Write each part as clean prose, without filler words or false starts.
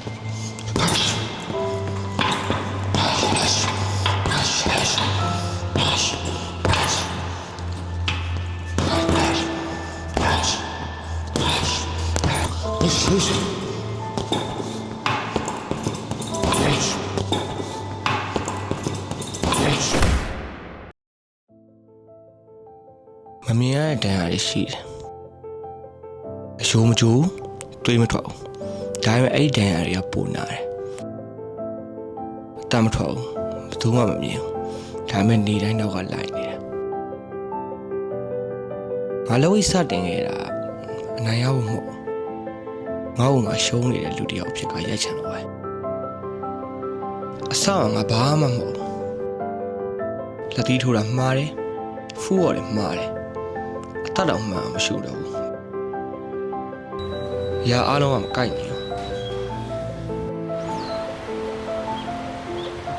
မမြင်ရတဲ့တန်ရာတွေရှိတယ်အရှိုးမကျိုးတွေးမထွက်ဘူးဒါပေမဲ့အဲ့ဒီတန်ရာတွေကပိုနာတယ်အတမ်းမထွက်ဘူးဘယ်သူမှမမြင်ဘူးဒါပေမဲ့နေတိုင်းတော့ကလိုက်နေတယ်ငါလည်းဝိစတင်ခဲ့တာအနိုင်ရဖို့မဟုတ်ငါ့ကိုငါရှုံးနေတဲ့လူတစ်ယောက်ဖြစ်ကရက်ချင်တော့ပဲအဆောင်ငါဘာမှမဟုတ်လက်တီးထိုးတာမှားတယ်ဖူးရတယ်မှားတယ်အတတ်တော့မှမရှိတော့ဘူးရာအားလုံးကမကိုက်နေဘူး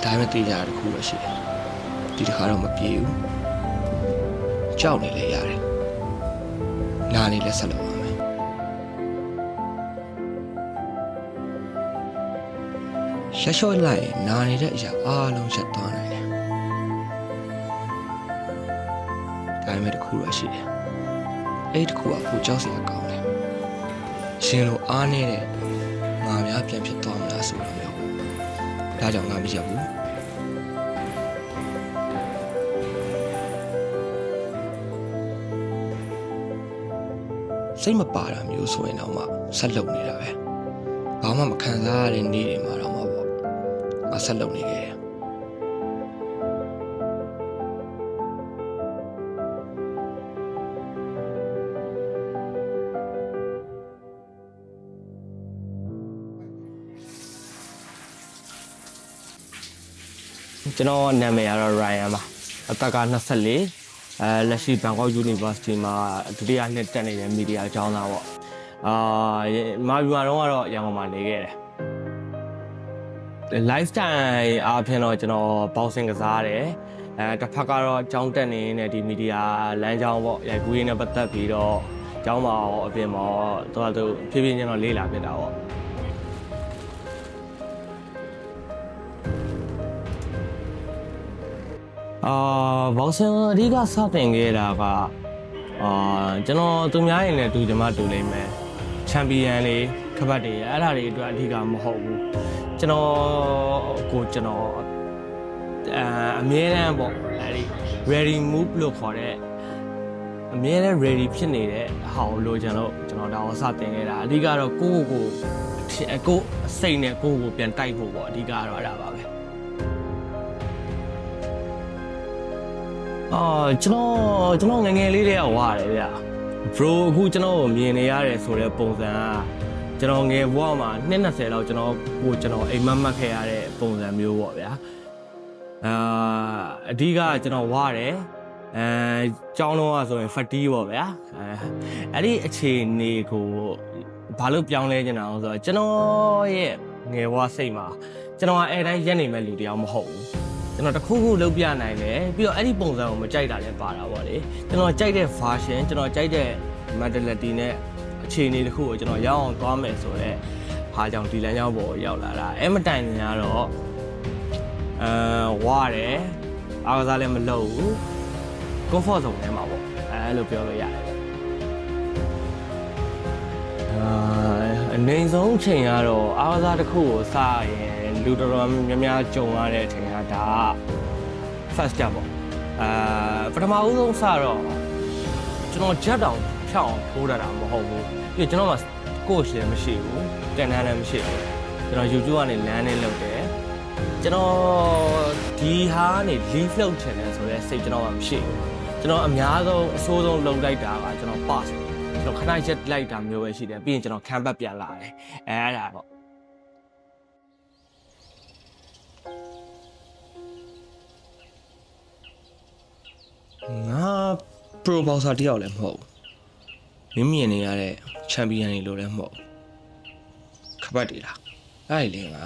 ဒါပေမဲ့တေးကြတာတစ်ခုတော့ရှိတယ်ဒီတစ်ခါတော့မပြေဘူးကြောက်နေလေရတယ်နားနေလဲဆက်လုပ်ပါမယ်ရှက်လျှော့လိုက်နားနေတဲ့အရာအားလုံးချက်သွားနိုင်တယ်ဒါပေမဲ့တစ်ခုတော့ရှိတယ်အဲ့တစ်ခုကကိုကြောက်စရာကောင်းတယ်ရှင်လိုအားနေတဲ့ငါများပြန်ဖြစ်သွားမလားဆိုတော့မျိုးဒါကြောင့်ငါမရဘူးစိတ်မပါတာမျိုးဆိုရင်တော့မှဆက်လုပ်နေတာပဲဘာမှမခံစားရတဲ့နေ့တွေမှာတော့မှပေါ့ငါဆက်လုပ်နေခဲ့တယ်ကျွန်တော်နာမည်ကတော့ Ryan ပါအသက်က24လက်ရှိ Bangkok University မှာဒုတိယနှစ်တက်နေတဲ့မီဒီယာကျောင်းသားပေါ့မာဗျူမာတော့ရန်ကုန်မှာနေခဲ့တယ် lifestyle အားဖြင့်တော့ကျွန်တော် boxing ကစားတယ်တစ်ဖက်ကတော့ကျောင်းတက်နေတဲ့ဒီမီဒီယာလမ်းကျောင်းပေါ့ရိုက်ကူးရင်းနဲ့ပတ်သက်ပြီးတော့ကျောင်းမှာအပြင်မှာတော့ဖြည်းဖြည်းချင်းတော့လေးလာဖြစ်တာပေါ့ဘောက်ဆင်အဓိကစတင်ခဲ့တာကကျွန်တော်သူများရင်လည်းတူကြမှာတူလိမ့်မယ်ချန်ပီယံလေးခပတ်တွေအဲ့ဒါတွေအတွက်အဓိကမဟုတ်ဘူးကျွန်တော်အမြဲတမ်းပေါ့အဲ့ဒီ ready move လို့ခေါ်တဲ့အမြဲတမ်း ready ဖြစ်နေတဲ့ဟာကိုလိုချင်လို့ကျွန်တော်ဒါကိုစတင်ခဲ့တာအဓိကတော့ကိုစိတ်နဲ့ကိုပြန်တိုက်ဖို့ပေါ့အဓိကတော့အဲ့ဒါပါပဲကျွန်တော်ငငယ်လေးတည်းကဝရတယ်ဗျbro အခုကျွန်တော်မြင်နေရတယ်ဆိုတဲ့ပုံစံကကျွန်တော်ငယ်ဘဝမှာ20လောက်ကျွန်တော်အိမ်မက်ခဲ့ရတဲ့ပုံစံမျိုးပေါ့ဗျာအဓိကကျွန်တော်ဝရတယ်ကျောင်းတော့ဆိုရင်ဖတီးပေါ့ဗျာအဲ့ဒီအခြေအနေကိုဘာလို့ပြောင်းလဲနေတာလဲဆိုတော့ကျွန်တော်ရဲ့ငယ်ဘဝစိတ်မှာကျွန်တော်ကအဲ့တိုင်းရက်နေမဲ့လူတယောက်မဟုတ်ဘူးကျွန်တော်တခုခုလုပ်ပြနိုင်တယ်ပြီးတော့အဲ့ဒီပုံစံကိုမကြိုက်တာလည်းပါတာပေါ့လေကျွန်တော်ကြိုက်တဲ့ version ကျွန်တော်ကြိုက်တဲ့ mentality နဲ့အခြေအနေတစ်ခုကိုကျွန်တော်ရအောင်သွားမယ်ဆိုတော့ဟာကြောင့်ဒီလမ်းကြောင်းပေါ်ရောက်လာတာအဲ့မတိုင်ခင်ကတော့ဝါတယ်အားကစားလည်းမလုပ်ဘူး comfort zone ထဲမှာပေါ့အဲ့လိုပြောလို့ရတယ်အနေဆုံးအချိန်ကတော့အားကစားတစ်ခုကိုစရင်လူတော်တော်များများကြုံရတဲ့အချိန်ကဒါ first job ပေါ့ပထမဦးဆုံးစတော့ကျွန်တော်ဂျက်တောင်ဖြောင်းထိုးတာမဟုတ်ဘူးပြီးကျွန်တော်မှာ coach လည်းမရှိဘူးတင်တန်းလည်းမရှိဘူးကျွန်တော် YouTube ကနေလမ်းနဲ့လုပ်တယ်ကျွန်တော်ဒီဟာကနေ leave လုပ်ချင်တယ်ဆိုတော့စိတ်ကျွန်တော်ကမရှိဘူးကျွန်တော်အများဆုံးအဆိုးဆုံးလုပ်လိုက်တာကကျွန်တော် pass ကျွန်တော်ခဏရက်လိုက်တာမျိုးပဲရှိတယ်ပြီးရင်ကျွန်တော်ခံပတ်ပြန်လာတယ်အဲ့ဒါပေါ့ငါ pro boxer တယောက်လည်းမဟုတ်ဘူးမြင်နေရတဲ့ champion တွေလို့လည်းမဟုတ်ခပတ်တွေလားအဲ့ဒီလေငါ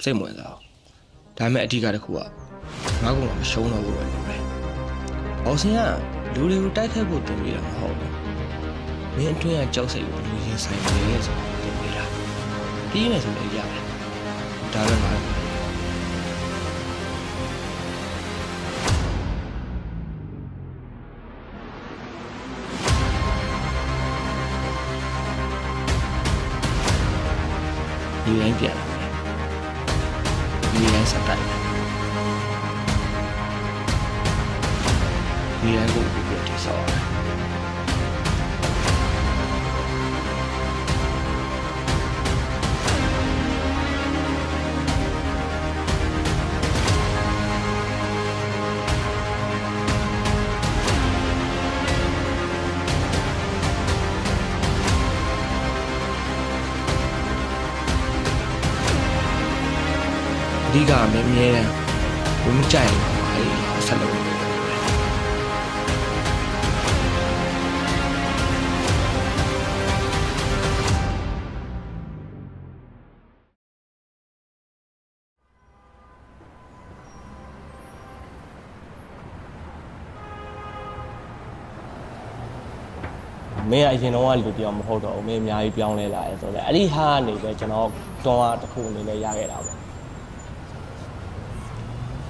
စိတ်ဝင်စားအောင်ဒါပေမဲ့အဓိကတစ်ခုကငါကမရှုံးတော့ဘူးပဲလို့ပဲဘောက်ဆင်ကလူတွေကိုတိုက်ခိုက်ဖို့တင်ပြတာမဟုတ်ဘူးမင်းအတွင်းကကြောက်စိတ်ကိုလူရင်ဆိုင်နေလဲဆိုတင်ပြတာပြ ပြေးမယ်ဆိုလည်းရတယ်ဒါလည်းငါဒီရင်းပြန်လာမယ်ဒီရင်းစတိုက်ဒီရင်းကိုပြည့်တိဆောက်အဓိကမင်းမြဲတယ်ဘုံကြိုက်မှာအဲ့ဒီဆက်လုပ်နေတယ်မင်းကအရင်တော့လူတယောက်မဟုတ်တော့ဘူးမင်းအများကြီးပြောင်းလဲလာတယ်ဆိုတော့အဲ့ဒီဟာကနေပဲကျွန်တော်တွန်းအားတစ်ခုအနေနဲ့ရခဲ့တာပေါ့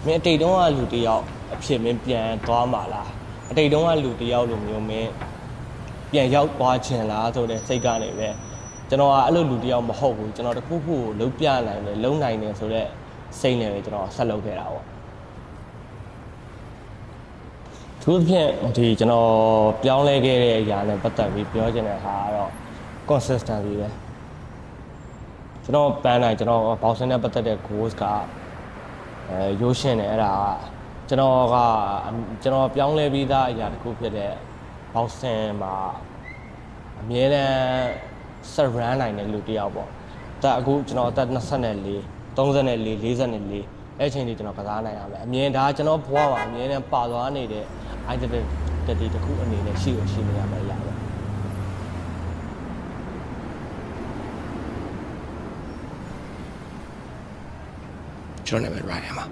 မင်းအတိတ်တုန်းကလူတယောက်အဖြစ်မင်းပြန်သွားမှာလားအတိတ်တုန်းကလူတယောက်လိုမျိုးမင်းပြန်ရောက်သွားခြင်းလားဆိုတဲ့စိတ်ကနေပဲကျွန်တော်ကအဲ့လိုလူတယောက်မဟုတ်ဘူးကျွန်တော်တခုခုကိုလုံးပြနိုင်တယ်လုံးနိုင်တယ်ဆိုတော့စိတ်နဲ့ပဲကျွန်တော်ဆက်လုပ်ခဲ့တာပေါ့သူ့ဖြင့်ဒီကျွန်တော်ပြောင်းလဲခဲ့တဲ့အရာနဲ့ပတ်သက်ပြီးပြောချင်တဲ့ဟာကတော့ consistency ပဲကျွန်တော်ပန်းတိုင်းကျွန်တော် boxing နဲ့ပတ်သက်တဲ့ goals ကရိုးရှင်းတယ်အဲ့ဒါကကျွန်တော်ပြောင်းလဲပြီးသားအရာတစ်ခုဖြစ်တဲ့ boxing မှာအမြဲတမ်း run နိုင်တဲ့လူတစ်ယောက်ပေါ့ဒါအခုကျွန်တော်အသက်24 34 44အဲ့ချိန်ကြီးကျွန်တော်ကစားနိုင်ရမယ်အမြင်ဒါကျွန်တော်ဘဝမှာအမြဲတမ်းပါသွားနေတဲ့ identity တစ်ခုအနေနဲ့ရှိနေရမယ်ရပါကျွန်တော်နာမည် Ryan ပါ